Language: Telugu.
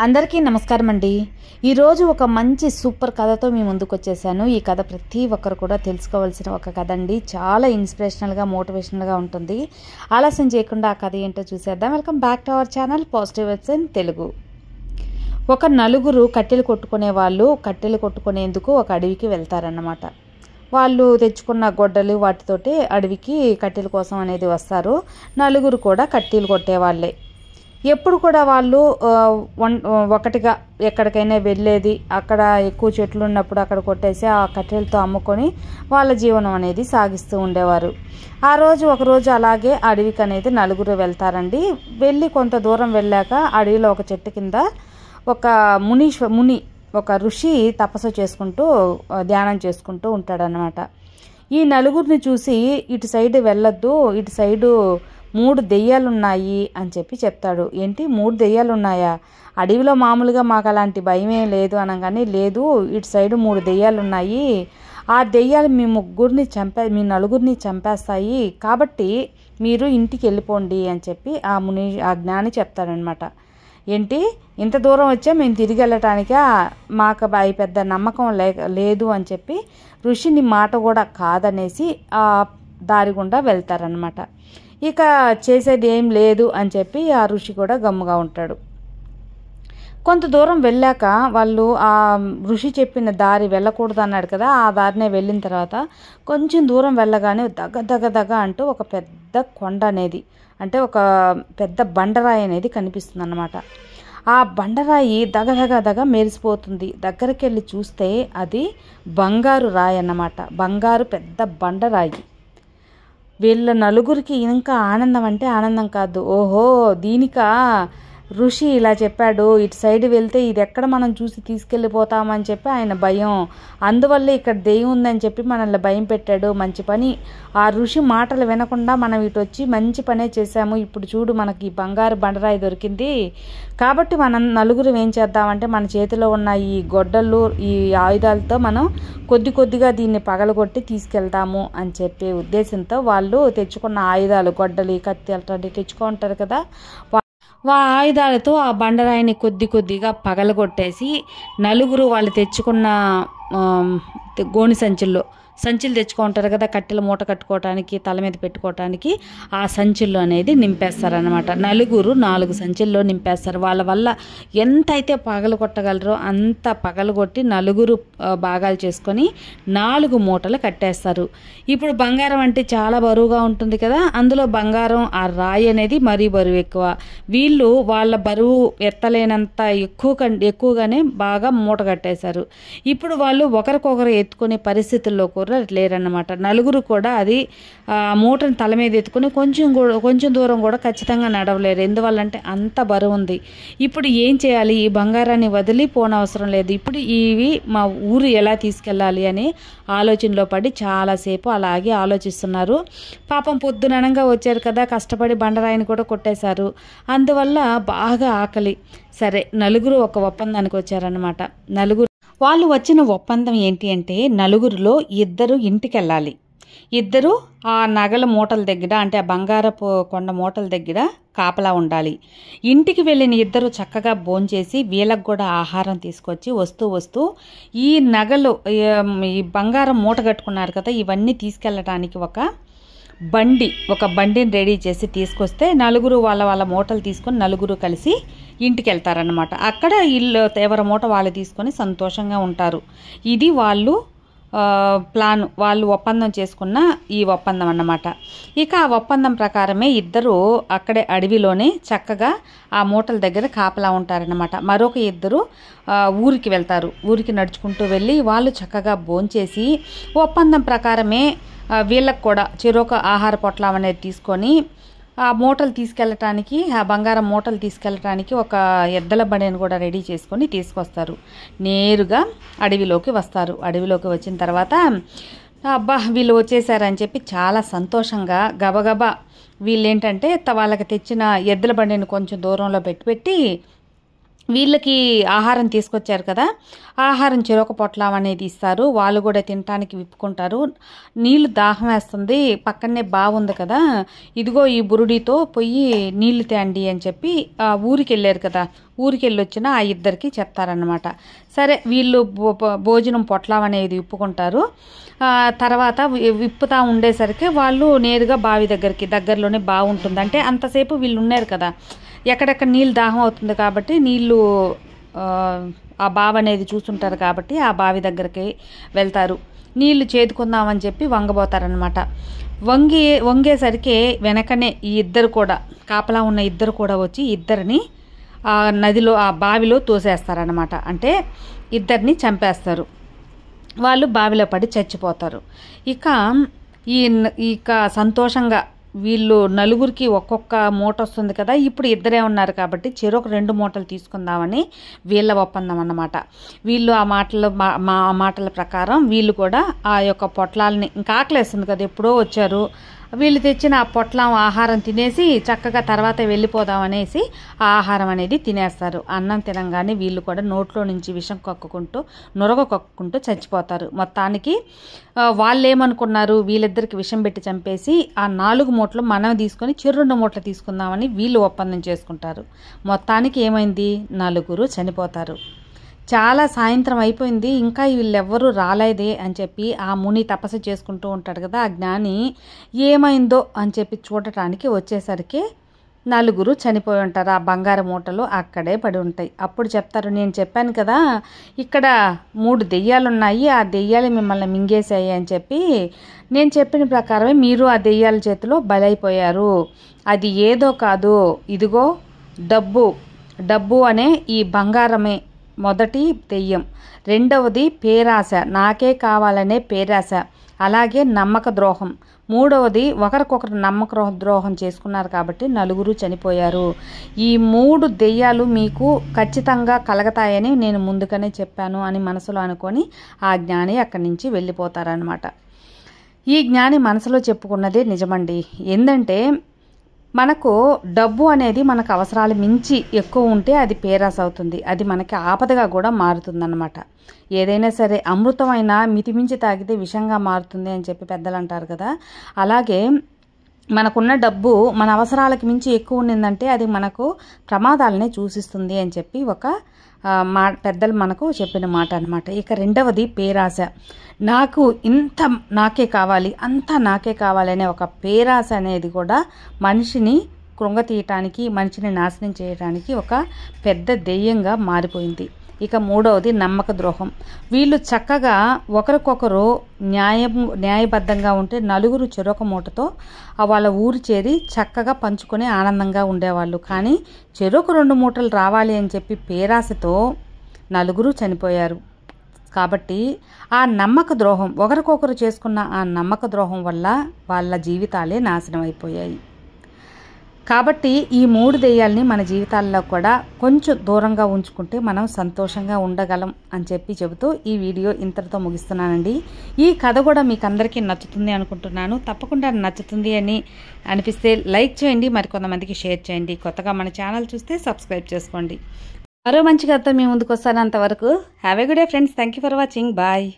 అందరికీ నమస్కారం అండి. ఈరోజు ఒక మంచి సూపర్ కథతో మీ ముందుకు వచ్చేసాను. ఈ కథ ప్రతి ఒక్కరు కూడా తెలుసుకోవాల్సిన ఒక కథ అండి. చాలా ఇన్స్పిరేషనల్గా మోటివేషనల్గా ఉంటుంది. ఆలస్యం చేయకుండా ఆ కథ ఏంటో చూసేద్దాం. Welcome back to our channel positive vibes in Telugu. ఒక నలుగురు కట్టెలు కొట్టుకునే వాళ్ళు కట్టెలు కొట్టుకునేందుకు ఒక అడవికి వెళ్తారన్నమాట. వాళ్ళు తెచ్చుకున్న గొడ్డలు వాటితోటి అడవికి కట్టెల కోసం అనేది వస్తారు. నలుగురు కూడా కట్టెలు కొట్టేవాళ్ళే. ఎప్పుడు కూడా వాళ్ళు ఒకటిగా ఎక్కడికైనా వెళ్ళేది, అక్కడ ఎక్కువ చెట్లు ఉన్నప్పుడు అక్కడ కొట్టేసి ఆ కట్టెలతో అమ్ముకొని వాళ్ళ జీవనం అనేది సాగిస్తూ ఉండేవారు. ఒకరోజు అలాగే అడవికి అనేది నలుగురు వెళ్తారండి. వెళ్ళి కొంత దూరం వెళ్ళాక అడవిలో ఒక చెట్టు కింద ఒక ముని ఒక ఋషి తపస్సు చేసుకుంటూ ధ్యానం చేసుకుంటూ ఉంటాడనమాట. ఈ నలుగురిని చూసి ఇటు సైడ్ వెళ్ళొద్దు, ఇటు సైడు 3 దెయ్యాలున్నాయి అని చెప్పి చెప్తాడు. ఏంటి 3 దెయ్యాలు ఉన్నాయా? అడవిలో మామూలుగా మాకు అలాంటి భయమే లేదు అనగానే, లేదు ఇటు సైడు 3 దెయ్యాలు ఉన్నాయి. ఆ దెయ్యాలు మీ నలుగురిని చంపేస్తాయి, కాబట్టి మీరు ఇంటికి వెళ్ళిపోండి అని చెప్పి ఆ జ్ఞాని చెప్తాడనమాట. ఏంటి ఇంత దూరం వచ్చా మేము తిరిగి వెళ్ళటానికా? మాకు పెద్ద నమ్మకం లేదు అని చెప్పి ఋషిని మాట కూడా కాదనేసి ఆ దారి గుండా వెళ్తారనమాట. ఇక చేసేది ఏం లేదు అని చెప్పి ఆ ఋషి కూడా గమ్ముగా ఉంటాడు. కొంత దూరం వెళ్ళాక వాళ్ళు ఆ ఋషి చెప్పిన దారి వెళ్ళకూడదు అన్నాడు కదా, ఆ దారినే వెళ్ళిన తర్వాత కొంచెం దూరం వెళ్ళగానే దగ్గ అంటూ ఒక పెద్ద కొండ అనేది, అంటే ఒక పెద్ద బండరాయి అనేది కనిపిస్తుంది అన్నమాట. ఆ బండరాయి దగ మెరిసిపోతుంది. దగ్గరికి వెళ్ళి చూస్తే అది బంగారు రాయి అన్నమాట. బంగారు పెద్ద బండరాయి. వీళ్ళ నలుగురికి ఇంకా ఆనందం అంటే ఆనందం కాదు. ఓహో, దీనికా ఋషి ఇలా చెప్పాడు, ఇటు సైడ్ వెళ్తే ఇది ఎక్కడ మనం చూసి తీసుకెళ్ళిపోతామని చెప్పి ఆయన భయం. అందువల్లే ఇక్కడ దెయ్యం ఉందని చెప్పి మనల్ని భయం పెట్టాడు. మంచి పని, ఆ ఋషి మాటలు వినకుండా మనం ఇటు వచ్చి మంచి పనే చేశాము. ఇప్పుడు చూడు, మనకి ఈ బంగారు బండరాయి దొరికింది. కాబట్టి మనం నలుగురు ఏం చేద్దామంటే మన చేతిలో ఉన్న ఈ గొడ్డళ్ళు, ఈ ఆయుధాలతో మనం కొద్దిగా దీన్ని పగలగొట్టి తీసుకెళ్తాము అని చెప్పే ఉద్దేశంతో వాళ్ళు తెచ్చుకున్న ఆయుధాలు, గొడ్డలి, కత్తి అట్లాంటివి తెచ్చుకుంటారు కదా, ఆయుధాలతో ఆ బండరాయిని కొద్దిగా పగలగొట్టేసి నలుగురు వాళ్ళు తెచ్చుకున్న గోని సంచులు తెచ్చుకుంటారు కదా, కట్టెల మూట కట్టుకోవటానికి, తల మీద పెట్టుకోవటానికి, ఆ సంచుల్లో అనేది నింపేస్తారనమాట. నలుగురు 4 సంచుల్లో నింపేస్తారు. వాళ్ళ వల్ల ఎంతైతే పగలు కొట్టగలరో అంత పగలగొట్టి నలుగురు భాగాలు చేసుకొని 4 మూటలు కట్టేస్తారు. ఇప్పుడు బంగారం అంటే చాలా బరువుగా ఉంటుంది కదా, అందులో బంగారం ఆ రాయి అనేది మరీ బరువు ఎక్కువ. వీళ్ళు వాళ్ళ బరువు ఎత్తలేనంత ఎక్కువగానే బాగా మూట కట్టేశారు. ఇప్పుడు వాళ్ళు ఒకరికొకరు ఎత్తుకునే పరిస్థితుల్లో కూడా లేరన్నమాట. నలుగురు కూడా అది మూటను తల మీద ఎత్తుకుని కొంచెం దూరం కూడా ఖచ్చితంగా నడవలేరు. ఎందువల్లంటే అంత బరువు ఉంది. ఇప్పుడు ఏం చేయాలి? ఈ బంగారాన్ని వదిలి పోనవసరం లేదు. ఇప్పుడు ఇవి మా ఊరు ఎలా తీసుకెళ్ళాలి అని ఆలోచనలో పడి చాలాసేపు అలాగే ఆలోచిస్తున్నారు. పాపం పొద్దుననంగా వచ్చారు కదా, కష్టపడి బండరాయిని కూడా కొట్టేశారు. అందువల్ల బాగా ఆకలి. సరే, నలుగురు ఒక ఒప్పందానికి వచ్చారన్నమాట. వాళ్ళు వచ్చిన ఒప్పందం ఏంటి అంటే, నలుగురిలో 2 ఇంటికి వెళ్ళాలి. 2 ఆ నగల మూటల దగ్గర, అంటే ఆ బంగారపు కొండ మూటల దగ్గర కాపలా ఉండాలి. ఇంటికి వెళ్ళిన 2 చక్కగా భోంచేసి వీళ్ళకు కూడా ఆహారం తీసుకొచ్చి వస్తూ ఈ నగలు, ఈ బంగారం మూట కట్టుకున్నారు కదా, ఇవన్నీ తీసుకెళ్ళటానికి ఒక బండిని రెడీ చేసి తీసుకొస్తే నలుగురు వాళ్ళ మూటలు తీసుకొని నలుగురు కలిసి ఇంటికి వెళ్తారనమాట. అక్కడ ఎవరి మూట వాళ్ళు తీసుకొని సంతోషంగా ఉంటారు. ఇది వాళ్ళు ప్లాన్, వాళ్ళు ఒప్పందం చేసుకున్న ఈ ఒప్పందం అన్నమాట. ఇక ఆ ఒప్పందం ప్రకారమే 2 అక్కడే అడవిలోనే చక్కగా ఆ మూటల దగ్గర కాపలా ఉంటారనమాట. మరొక 2 ఊరికి వెళ్తారు. ఊరికి నడుచుకుంటూ వెళ్ళి వాళ్ళు చక్కగా భోంచేసి ఒప్పందం ప్రకారమే వీళ్ళకు కూడా చెరొక ఆహార పొట్లం అనేది తీసుకొని ఆ మూటలు తీసుకెళ్ళటానికి, ఆ బంగారం మూటలు తీసుకెళ్ళటానికి ఒక ఎద్దల బండిని కూడా రెడీ చేసుకొని తీసుకొస్తారు. నేరుగా అడవిలోకి వస్తారు. అడవిలోకి వచ్చిన తర్వాత అబ్బా వీళ్ళు వచ్చేసారని చెప్పి చాలా సంతోషంగా గబగబా వీళ్ళేంటంటే వాళ్ళకి తెచ్చిన ఎద్దల బండిని కొంచెం దూరంలో పెట్టి వీళ్ళకి ఆహారం తీసుకొచ్చారు కదా, ఆహారం చెరొక పొట్లం అనేది ఇస్తారు. వాళ్ళు కూడా తినటానికి విప్పుకుంటారు. నీళ్ళు దాహం వేస్తుంది, పక్కనే బాగుంది కదా, ఇదిగో ఈ బురుడితో పోయి నీళ్లు తేండి అని చెప్పి ఊరికి వెళ్ళారు కదా, ఊరికి వెళ్ళి వచ్చిన ఆ ఇద్దరికి చెప్తారనమాట. సరే వీళ్ళు భోజనం పొట్లం అనేది విప్పుకుంటారు. తర్వాత విప్పుతా ఉండేసరికి వాళ్ళు నేరుగా బావి దగ్గరలోనే బాగుంటుంది, అంటే అంతసేపు వీళ్ళు ఉన్నారు కదా, ఎక్కడెక్కడ నీళ్ళు దాహం అవుతుంది కాబట్టి నీళ్ళు ఆ బావి అనేది చూస్తుంటారు కాబట్టి ఆ బావి దగ్గరికి వెళ్తారు. నీళ్లు చేదుకుందామని చెప్పి వంగబోతారనమాట. వంగేసరికి వెనకనే ఈ ఇద్దరు కూడా, కాపలా ఉన్న ఇద్దరు కూడా వచ్చి ఇద్దరిని ఆ నదిలో ఆ బావిలో తోసేస్తారనమాట. అంటే ఇద్దరిని చంపేస్తారు. వాళ్ళు బావిలో పడి చచ్చిపోతారు. ఇక సంతోషంగా వీళ్ళు నలుగురికి ఒక్కొక్క మూట వస్తుంది కదా, ఇప్పుడు ఇద్దరే ఉన్నారు కాబట్టి చెరొక 2 మూటలు తీసుకుందామని వీళ్ళ ఒప్పందం అన్నమాట. వీళ్ళు ఆ మాటల ప్రకారం వీళ్ళు కూడా ఆ యొక్క పొట్లాలని, ఇంకా ఆకలేస్తుంది కదా, ఎప్పుడో వచ్చారు, వీళ్ళు తెచ్చిన ఆ పొట్లం ఆహారం తినేసి చక్కగా తర్వాత వెళ్ళిపోదాం అనేసి ఆ ఆహారం అనేది తినేస్తారు. అన్నం తినంగానే వీళ్ళు కూడా నోట్లో నుంచి విషం నొరగ కక్కుకుంటూ చచ్చిపోతారు. మొత్తానికి వాళ్ళు ఏమనుకున్నారు, వీళ్ళిద్దరికి విషం పెట్టి చంపేసి ఆ 4 మూటలు మనం తీసుకొని 2 మూటలు తీసుకుందామని వీళ్ళు ఒప్పందం చేసుకుంటారు. మొత్తానికి ఏమైంది, 4 చనిపోతారు. చాలా సాయంత్రం అయిపోయింది, ఇంకా వీళ్ళెవ్వరూ రాలేదే అని చెప్పి ఆ ముని తపస్సు చేసుకుంటూ ఉంటాడు కదా, ఆ జ్ఞాని ఏమైందో అని చెప్పి చూడటానికి వచ్చేసరికి 4 చనిపోయి ఉంటారు. ఆ బంగారు మూటలు అక్కడే పడి ఉంటాయి. అప్పుడు చెప్తారు, నేను చెప్పాను కదా ఇక్కడ 3 దెయ్యాలు ఉన్నాయి, ఆ దెయ్యాలు మిమ్మల్ని మింగేశాయి అని చెప్పి, నేను చెప్పిన ప్రకారమే మీరు ఆ దెయ్యాల చేతిలో బలైపోయారు. అది ఏదో కాదు, ఇదిగో డబ్బు అనే ఈ బంగారమే మొదటి దెయ్యం, రెండవది పేరాశ, నాకే కావాలనే పేరాశ, అలాగే నమ్మక ద్రోహం, మూడవది ఒకరికొకరు నమ్మక ద్రోహం చేసుకున్నారు కాబట్టి 4 చనిపోయారు. ఈ 3 దెయ్యాలు మీకు ఖచ్చితంగా కలగతాయని నేను ముందుగానే చెప్పాను అని మనసులో అనుకొని ఆ జ్ఞాని అక్కడి నుంచి వెళ్ళిపోతారనమాట. ఈ జ్ఞాని మనసులో చెప్పుకున్నదే నిజమండి. ఏంటంటే మనకు డబ్బు అనేది మనకు అవసరాలు మించి ఎక్కువ ఉంటే అది పేరాస అవుతుంది, అది మనకి ఆపదగా కూడా మారుతుందన్నమాట. ఏదైనా సరే అమృతమైన మితిమించి తాగితే విషంగా మారుతుంది అని చెప్పి పెద్దలు అంటారు కదా, అలాగే మనకున్న డబ్బు మన అవసరాలకు మించి ఎక్కువ ఉండిందంటే అది మనకు ప్రమాదాలనే సూచిస్తుంది అని చెప్పి ఒక పెద్దలు మనకు చెప్పిన మాట అనమాట. ఇక రెండవది పేరాశ, నాకే కావాలి, అంతా నాకే కావాలి అనే ఒక పేరాశ అనేది కూడా మనిషిని కృంగతీయటానికి, మనిషిని నాశనం చేయడానికి ఒక పెద్ద దెయ్యంగా మారిపోయింది. ఇక మూడవది నమ్మక ద్రోహం. వీళ్ళు చక్కగా ఒకరికొకరు న్యాయబద్ధంగా ఉంటే 4 చెరొక మూటతో వాళ్ళ ఊరు చేరి చక్కగా పంచుకొని ఆనందంగా ఉండేవాళ్ళు. కానీ చెరొక 2 మూటలు రావాలి అని చెప్పి పేరాశతో 4 చనిపోయారు. కాబట్టి ఆ నమ్మక ద్రోహం, ఒకరికొకరు చేసుకున్న ఆ నమ్మక ద్రోహం వల్ల వాళ్ళ జీవితాలే నాశనం అయిపోయాయి. కాబట్టి ఈ 3 దెయ్యాలని మన జీవితాల్లో కూడా కొంచెం దూరంగా ఉంచుకుంటే మనం సంతోషంగా ఉండగలం అని చెప్పి చెబుతూ ఈ వీడియో ఇంతటితో ముగిస్తున్నానండి. ఈ కథ కూడా మీకు అందరికీ నచ్చుతుంది అనుకుంటున్నాను. తప్పకుండా నచ్చుతుంది అని అనిపిస్తే లైక్ చేయండి, మరికొంతమందికి షేర్ చేయండి. కొత్తగా మన ఛానల్ చూస్తే సబ్స్క్రైబ్ చేసుకోండి. మరో మంచి కథతో మీ ముందుకు వస్తాను. అంతవరకు have a good day friends. Thank you for watching. Bye.